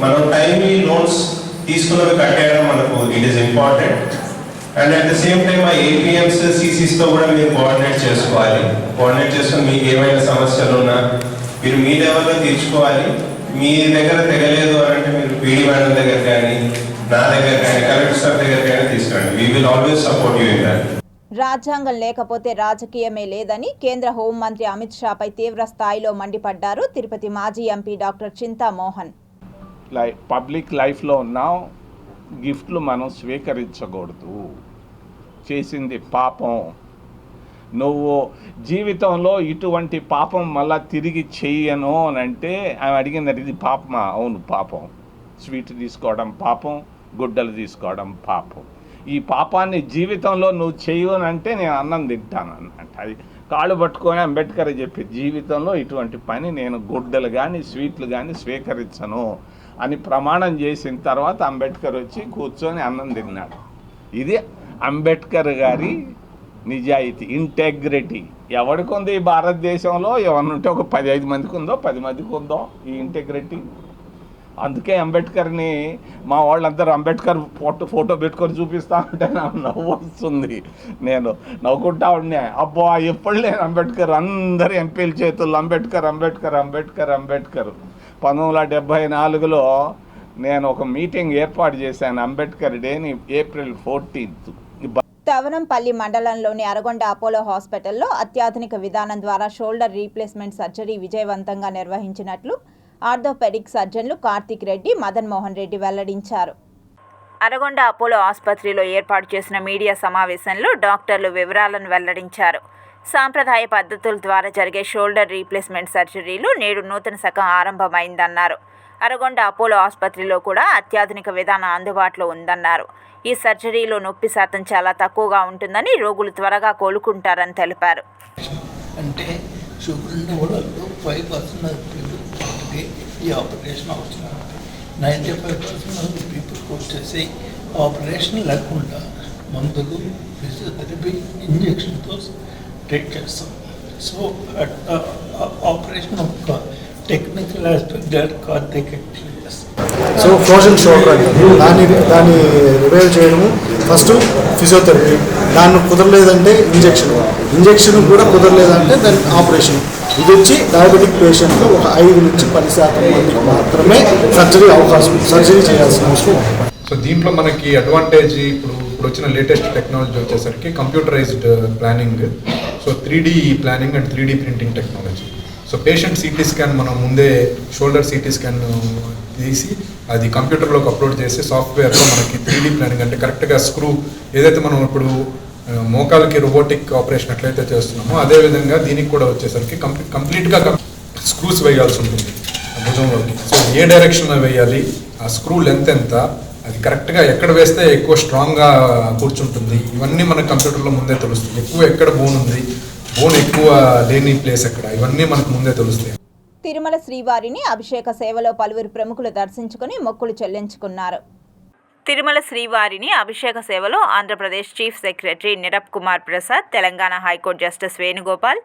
మనం టైమ్లీ లోన్స్ తీసుకున్నవి కట్టేయడం మనకు it is important. And at the same time ఆ ఏపీఎంస్ సిసిస్తో కూడా మీరు కోఆర్డినేట్ చేసుకోవాలి. కోఆర్డినేట్ చేసుకుని మీకు ఏమైనా సమస్యలు ఉన్నా మీరు మీ లెవెల్లో తీర్చుకోవాలి. మీ దగ్గర తెగలేదు అని అంటే మీరు పీడీ మేడం దగ్గర కానీ, నా దగ్గర కానీ, కలెక్టర్ సార్ దగ్గర కానీ తీసుకురండి. We will always support you in that. రాజ్యాంగం లేకపోతే రాజకీయమే లేదని కేంద్ర హోంమంత్రి అమిత్ షాపై తీవ్ర స్థాయిలో మండిపడ్డారు తిరుపతి మాజీ ఎంపీ డాక్టర్ చింతామోహన్. పబ్లిక్ లైఫ్లో ఉన్న గిఫ్ట్లు మనం స్వీకరించకూడదు, చేసింది పాపం. నువ్వు జీవితంలో ఇటువంటి పాపం మళ్ళా తిరిగి చెయ్యను అని అంటే ఆమె అడిగింది, ఇది పాపమా? అవును పాపం. స్వీట్ తీసుకోవడం పాపం, గుడ్డలు తీసుకోవడం పాపం. ఈ పాపాన్ని జీవితంలో నువ్వు చెయ్యనంటే నేను అన్నం తింటాను అన్నమాట. అది కాళ్ళు పట్టుకొని అంబేద్కర్ చెప్పి జీవితంలో ఇటువంటి పని నేను గుడ్డలు కానీ స్వీట్లు కానీ స్వీకరించను అని ప్రమాణం చేసిన తర్వాత అంబేద్కర్ వచ్చి కూర్చొని అన్నం తిన్నాడు. ఇది అంబేద్కర్ గారి నిజాయితీ, ఇంటెగ్రిటీ. ఎవరికి ఉంది ఈ భారతదేశంలో? ఎవరినుంటే ఒక 15 మందికి ఉందో, 10 మందికి ఉందో ఈ ఇంటెగ్రిటీ. అందుకే అంబేద్కర్ని మా వాళ్ళందరూ అంబేద్కర్ ఫోటో పెట్టుకొని చూపిస్తా ఉంటే నాకు నవ్వు వస్తుంది. నేను నవ్వుకుంటా ఉన్నా, అబ్బా ఎప్పుడు నేను అంబేద్కర్, అందరు ఎంపీల చేతుల్లో అంబేద్కర్ అంబేద్కర్ అంబేద్కర్ అంబేద్కర్. 1974లో నేను ఒక మీటింగ్ ఏర్పాటు చేశాను, అంబేద్కర్ డేని, April 14th. తవనంపల్లి మండలంలోని అరగొండ అపోలో హాస్పిటల్లో అత్యాధునిక విధానం ద్వారా షోల్డర్ రీప్లేస్మెంట్ సర్జరీ విజయవంతంగా నిర్వహించినట్లు ఆర్థోపెడిక్ సర్జన్లు కార్తిక్ రెడ్డి, మదన్ మోహన్ రెడ్డి వెల్లడించారు. అరగొండ అపోలో ఆసుపత్రిలో ఏర్పాటు చేసిన మీడియా సమావేశంలో డాక్టర్లు వివరాలను వెల్లడించారు. సాంప్రదాయ పద్ధతుల ద్వారా జరిగే షోల్డర్ రీప్లేస్మెంట్ సర్జరీలు నేడు నూతన శకం ఆరంభమైందన్నారు. అరగొండ అపోలో ఆసుపత్రిలో కూడా అత్యాధునిక విధానం అందుబాటులో ఉందన్నారు. ఈ సర్జరీలో నొప్పి శాతం చాలా తక్కువగా ఉంటుందని, రోగులు త్వరగా కోలుకుంటారని తెలిపారు. అంటే షుగర్ ఉన్న వాళ్ళలో 5% ఈ ఆపరేషన్ అవసరం. 95% పీపుల్కి వచ్చేసి ఆపరేషన్ లేకుండా మందులు, ఫిజియోథెరపీ, ఇంజెక్షన్తో ట్రీట్ చేస్తాం. సో ఆపరేషన్ ఒక టెక్నికల్ ఆస్పెక్ట్ కార్తీక్ యాక్చువల్లీ చేస్తాం. సో ఫ్రోజన్ షోల్డర్ అంటారు, దాన్ని రివైవ్ చేయడము. ఫస్ట్ ఫిజియోథెరపీ, దాన్ని కుదరలేదంటే ఇంజెక్షన్ కూడా కుదరలేదంటే దాని ఆపరేషన్. ఇది వచ్చి డయాబెటిక్ పేషెంట్లు ఒక 5 నుంచి 10% మందికి మాత్రమే సర్జరీ చేయాల్సిన అవసరం. సో దీంట్లో మనకి అడ్వాంటేజ్ ఇప్పుడు వచ్చిన లేటెస్ట్ టెక్నాలజీ వచ్చేసరికి computerized planning, so 3D planning and 3D printing technology. So patient CT scan మనం ముందే షోల్డర్ సిటీ స్కాన్ తీసి అది కంప్యూటర్లోకి అప్లోడ్ చేసి సాఫ్ట్వేర్లో మనకి 3D ప్లానింగ్ అంటే కరెక్ట్గా స్క్రూ ఏదైతే మనం ఇప్పుడు మోకాలకి రోబోటిక్ ఆపరేషన్ ఎట్లయితే చేస్తున్నామో అదేవిధంగా దీనికి కూడా వచ్చేసరికి కంప్లీట్గా స్క్రూస్ వేయాల్సి ఉంటుంది భుజంలోకి. సో ఏ డైరెక్షన్లో వేయాలి, ఆ స్క్రూ లెంత్ ఎంత, అది కరెక్ట్గా ఎక్కడ వేస్తే ఎక్కువ స్ట్రాంగ్గా కూర్చుంటుంది, ఇవన్నీ మనకు కంప్యూటర్లో ముందే తెలుస్తుంది. ఎక్కడ బోన్ ఉంది, బోన్ ఎక్కువ లేని ప్లేస్ ఎక్కడ, ఇవన్నీ మనకు ముందే తెలుస్తాయి. తిరుమల శ్రీవారిని అభిషేక సేవలో పలువురు ప్రముఖులు దర్శించుకుని మొక్కులు చెల్లించుకున్నారు. తిరుమల శ్రీవారిని అభిషేక సేవలో Andhra Pradesh chief secretary నిరప్ Kumar Prasad, Telangana high court justice Venugopal,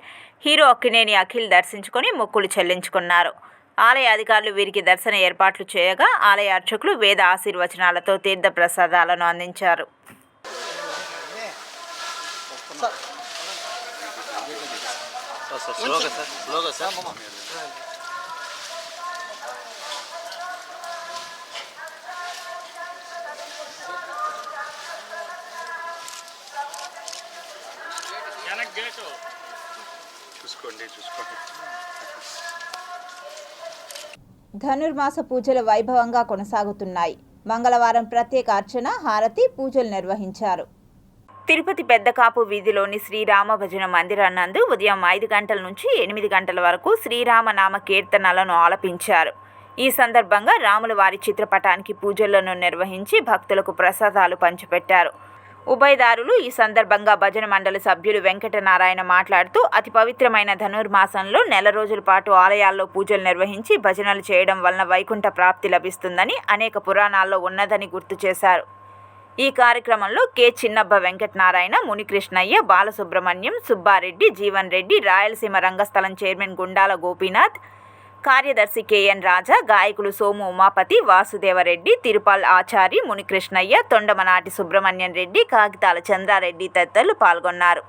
hero Akkineni Akhil దర్శించుకొని మొక్కులు చెల్లించుకున్నారు. ఆలయ అధికారులు వీరికి దర్శన ఏర్పాట్లు చేయగా ఆలయ అర్చకులు వేద ఆశీర్వచనాలతో తీర్థ ప్రసాదాలను అందించారు. ధనుర్మాస పూజలు వైభవంగా కొనసాగుతున్నాయి. మంగళవారం ప్రత్యేక అర్చన, హారతి, పూజలు నిర్వహించారు. తిరుపతి పెద్దకాపు వీధిలోని శ్రీరామ భజన మందిరానందు ఉదయం 5 గంటల నుంచి 8 గంటల వరకు శ్రీరామనామ కీర్తనలను ఆలపించారు. ఈ సందర్భంగా రాముల వారి చిత్రపటానికి పూజలను నిర్వహించి భక్తులకు ప్రసాదాలు పంచిపెట్టారు. ఉభయదారులు ఈ సందర్భంగా భజన మండలి సభ్యులు వెంకటనారాయణ మాట్లాడుతూ అతి పవిత్రమైన ధనుర్మాసంలో నెల రోజుల పాటు ఆలయాల్లో పూజలు నిర్వహించి భజనలు చేయడం వలన వైకుంఠ ప్రాప్తి లభిస్తుందని అనేక పురాణాల్లో ఉన్నదని గుర్తు చేశారు. ఈ కార్యక్రమంలో కె చిన్నబ్బ వెంకటనారాయణ, మునికృష్ణయ్య, బాలసుబ్రహ్మణ్యం, సుబ్బారెడ్డి, జీవన్ రెడ్డి, రాయలసీమ రంగస్థలం చైర్మన్ గుండాల గోపీనాథ్, కార్యదర్శి కెఎన్ రాజా, గాయకులు సోము ఉమాపతి, వాసుదేవరెడ్డి, తిరుపాల్ ఆచారి, మునికృష్ణయ్య, తొండమనాటి సుబ్రహ్మణ్యం రెడ్డి, కాగితాల చంద్రారెడ్డి తదితరులు పాల్గొన్నారు.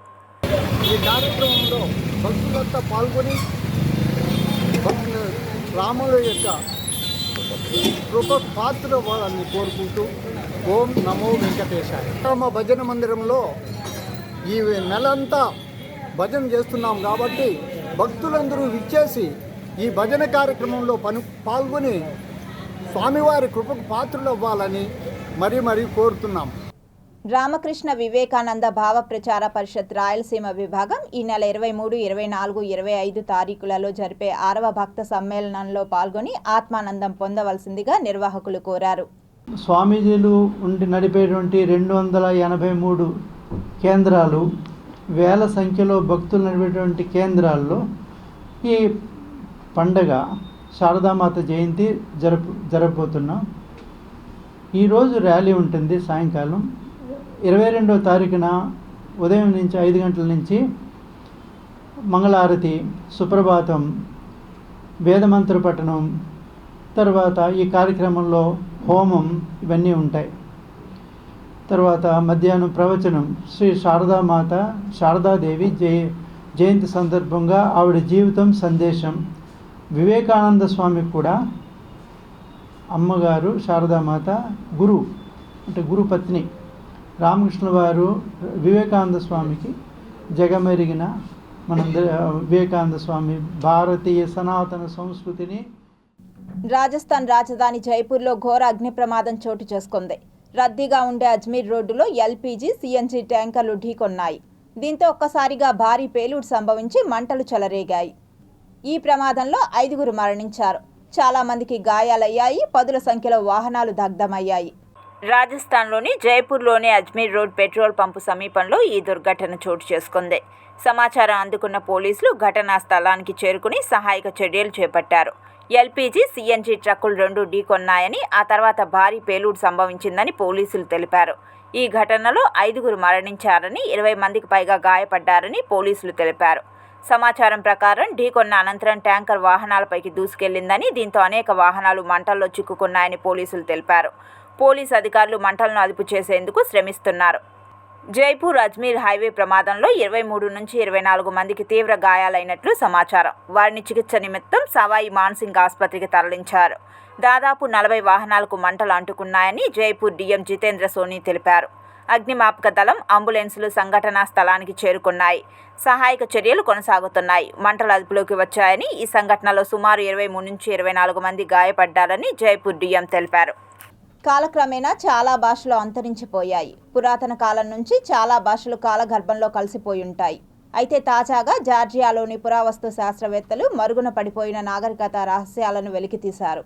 ఈ కార్యక్రమంలో భక్తులంతా పాల్గొని రాముల యొక్క కృప పాత్ర వాళ్ళని కోరుకుంటూ ఓం నమో వెంకటేశాయ. రామ భజన మందిరంలో ఈ నెలంతా భజన చేస్తున్నాం కాబట్టి భక్తులందరూ విచ్చేసి ఈ భజన కార్యక్రమంలో పాల్గొని స్వామివారి కృపకు పాత్రలు అవ్వాలని మరీ కోరుతున్నాం. రామకృష్ణ వివేకానంద భావ ప్రచార పరిషత్ రాయలసీమ విభాగం ఈ నెల 23, 24, 25 తారీఖులలో జరిపే 6వ భక్త సమ్మేళనంలో పాల్గొని ఆత్మానందం పొందవలసిందిగా నిర్వాహకులు కోరారు. స్వామీజీలు ఉండి నడిపేటువంటి 283 కేంద్రాలు, వేల సంఖ్యలో భక్తులు నడిపేటువంటి కేంద్రాల్లో ఈ పండగ శారదామాత జయంతి జరపబోతున్నాం. ఈరోజు ర్యాలీ ఉంటుంది. సాయంకాలం 22వ తారీఖున ఉదయం నుంచి 5 గంటల నుంచి మంగళారతి, సుప్రభాతం, వేదమంత్ర పఠనం, తర్వాత ఈ కార్యక్రమంలో హోమం ఇవన్నీ ఉంటాయి. తర్వాత మధ్యాహ్నం ప్రవచనం, శ్రీ శారదామాత శారదాదేవి జయంతి సందర్భంగా ఆవిడ జీవితం సందేశం. వివేకానంద స్వామికి కూడా అమ్మగారు శారదామాత గురువు, అంటే గురుపత్ని. రామకృష్ణ వారు వివేకానంద స్వామికి జగమెరిగిన వివేకానంద స్వామి భారతీయ సనాతన సంస్కృతిని. రాజస్థాన్ రాజధాని జైపూర్లో ఘోర అగ్ని ప్రమాదం చోటు చేసుకుంది. రద్దీగా ఉండే అజ్మీర్ రోడ్డులో ఎల్పీజీ, సిఎన్జీ ట్యాంకర్లు ఢీకొన్నాయి. దీంతో ఒక్కసారిగా భారీ పేలుడు సంభవించి మంటలు చెలరేగాయి. ఈ ప్రమాదంలో 5గురు మరణించారు. చాలా మందికి గాయాలయ్యాయి. పదుల సంఖ్యలో వాహనాలు దగ్ధమయ్యాయి. రాజస్థాన్లోని జైపూర్లోని అజ్మీర్ రోడ్ పెట్రోల్ పంపు సమీపంలో ఈ దుర్ఘటన చోటు చేసుకుంది. సమాచారం అందుకున్న పోలీసులు ఘటనా స్థలానికి చేరుకుని సహాయక చర్యలు చేపట్టారు. ఎల్పీజీ, సిఎన్జీ ట్రక్కులు 2 ఢీకొన్నాయని, ఆ తర్వాత భారీ పేలుడు సంభవించిందని పోలీసులు తెలిపారు. ఈ ఘటనలో 5గురు మరణించారని, 20 మందికి పైగా గాయపడ్డారని పోలీసులు తెలిపారు. సమాచారం ప్రకారం ఢీకొన్న అనంతరం ట్యాంకర్ వాహనాలపైకి దూసుకెళ్లిందని, దీంతో అనేక వాహనాలు మంటల్లో చిక్కుకున్నాయని పోలీసులు తెలిపారు. పోలీసు అధికారులు మంటలను అదుపు చేసేందుకు శ్రమిస్తున్నారు. జైపూర్ అజ్మీర్ హైవే ప్రమాదంలో 23 నుంచి 24 మందికి తీవ్ర గాయాలైనట్లు సమాచారం. వారిని చికిత్స నిమిత్తం సవాయి మాన్సింగ్ ఆసుపత్రికి తరలించారు. దాదాపు 40 వాహనాలకు మంటలు అంటుకున్నాయని జైపూర్ డీఎం జితేంద్ర సోని తెలిపారు. అగ్నిమాపక దళం, అంబులెన్సులు సంఘటనా స్థలానికి చేరుకున్నాయి. సహాయక చర్యలు కొనసాగుతున్నాయి. మంటలు అదుపులోకి వచ్చాయని, ఈ సంఘటనలో సుమారు 23 నుంచి 24 మంది గాయపడ్డారని జైపూర్ డీఎం తెలిపారు. కాలక్రమేణా చాలా భాషలు అంతరించిపోయాయి. పురాతన కాలం నుంచి చాలా భాషలు కాలగర్భంలో కలిసిపోయి ఉంటాయి. అయితే తాజాగా జార్జియాలోని పురావస్తు శాస్త్రవేత్తలు మరుగున పడిపోయిన నాగరికత రహస్యాలను వెలికితీశారు.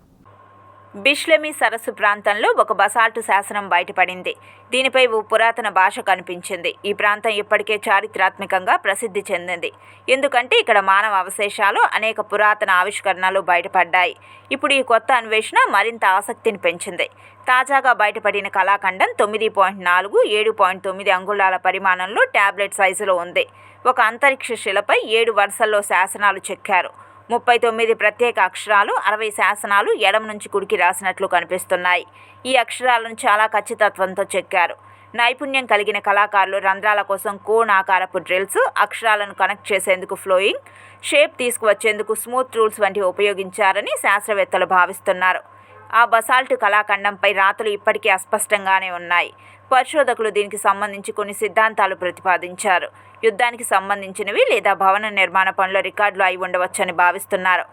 బిష్లెమి సరస్సు ప్రాంతంలో ఒక బసాల్టు శాసనం బయటపడింది. దీనిపై ఓ పురాతన భాష కనిపించింది. ఈ ప్రాంతం ఇప్పటికే చారిత్రాత్మకంగా ప్రసిద్ధి చెందింది. ఎందుకంటే ఇక్కడ మానవ అవశేషాలు, అనేక పురాతన ఆవిష్కరణలు బయటపడ్డాయి. ఇప్పుడు ఈ కొత్త అన్వేషణ మరింత ఆసక్తిని పెంచింది. తాజాగా బయటపడిన కళాఖండం 9.4, 7.9 అంగుళాల పరిమాణంలో టాబ్లెట్ సైజులో ఉంది. ఒక అంతరిక్ష శిలపై 7 వరుసల్లో శాసనాలు చెక్కారు. 39 ప్రత్యేక అక్షరాలు, 60 శాసనాలు ఎడమ నుంచి కుడికి రాసినట్లు కనిపిస్తున్నాయి. ఈ అక్షరాలను చాలా ఖచ్చితత్వంతో చెక్కారు. నైపుణ్యం కలిగిన కళాకారులు రంధ్రాల కోసం కోన్ ఆకారపు డ్రిల్స్, అక్షరాలను కనెక్ట్ చేసేందుకు ఫ్లోయింగ్, షేప్ తీసుకువచ్చేందుకు స్మూత్ రూల్స్ వంటివి ఉపయోగించారని శాస్త్రవేత్తలు భావిస్తున్నారు. ఆ బసాల్ట్ కళాఖండంపై రాతలు ఇప్పటికీ అస్పష్టంగానే ఉన్నాయి. పరిశోధకులు దీనికి సంబంధించి కొన్ని సిద్ధాంతాలు ప్రతిపాదించారు. యుద్ధానికి సంబంధించినవి లేదా భవన నిర్మాణ పనుల రికార్డులు అయి ఉండవచ్చని భావిస్తున్నారు.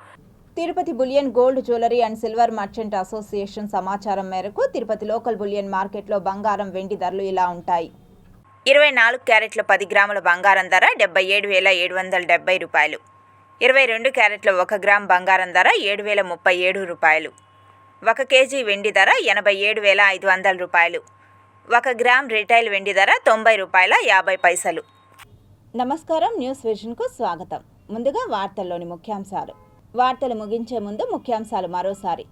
Tirupati bullion gold jewellery and silver merchant association సమాచారం మేరకు తిరుపతి లోకల్ బులియన్ మార్కెట్లో బంగారం, వెండి ధరలు ఇలా ఉంటాయి. 24 క్యారెట్ల 10 గ్రాముల బంగారం ధర 77,770 రూపాయలు. 22 క్యారెట్ల 1 గ్రామ్ బంగారం ధర 7,037 రూపాయలు. 1 కేజీ వెండి ధర 87,500 రూపాయలు. 1 గ్రామ్ రిటైల్ వెండి ధర 90 రూపాయల 50 పైసలు. నమస్కారం, న్యూస్ విజన్కు స్వాగతం. ముందుగా వార్తల్లోని ముఖ్యాంశాలు. వార్తలు ముగించే ముందు ముఖ్యాంశాలు మరోసారి.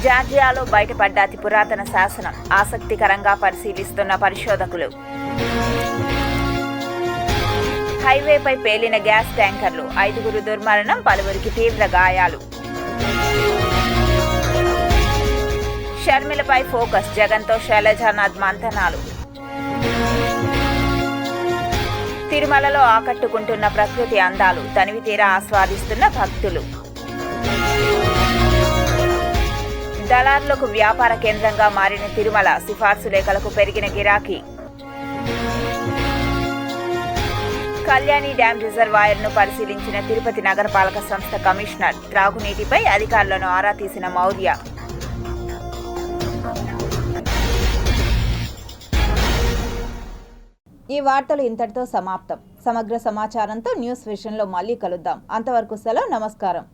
జార్జియాలో బయటపడ్డ అతి పురాతన శాసనం ఆసక్తికరంగా పరిశీలిస్తున్న పరిశోధకులు. హైవేపై పేలిన గ్యాస్ ట్యాంకర్లు, 5గురు దుర్మరణం, పలువురికి తీవ్ర గాయాలు. షర్మిలపై ఫోకస్, జగన్తో శైలజానాథ్ మంతనాలు. తిరుమలలో ఆకట్టుకుంటున్న ప్రకృతి అందాలు, తనివి తీరా ఆస్వాదిస్తున్న భక్తులు. దళారులకు వ్యాపార కేంద్రంగా మారిన తిరుమల, సిఫార్సు లేఖలకు పెరిగిన గిరాకీ. కళ్యాణి డ్యాం రిజర్వాయర్ను పరిశీలించిన తిరుపతి నగరపాలక సంస్థ కమిషనర్, త్రాగునీటిపై అధికారులను ఆరా తీసిన మౌర్య. ఈ వార్తలు ఇంతటితో సమాప్తం. సమగ్ర సమాచారంతో న్యూస్ విషన్లో మళ్ళీ కలుద్దాం. అంతవరకు సెలవు. నమస్కారం.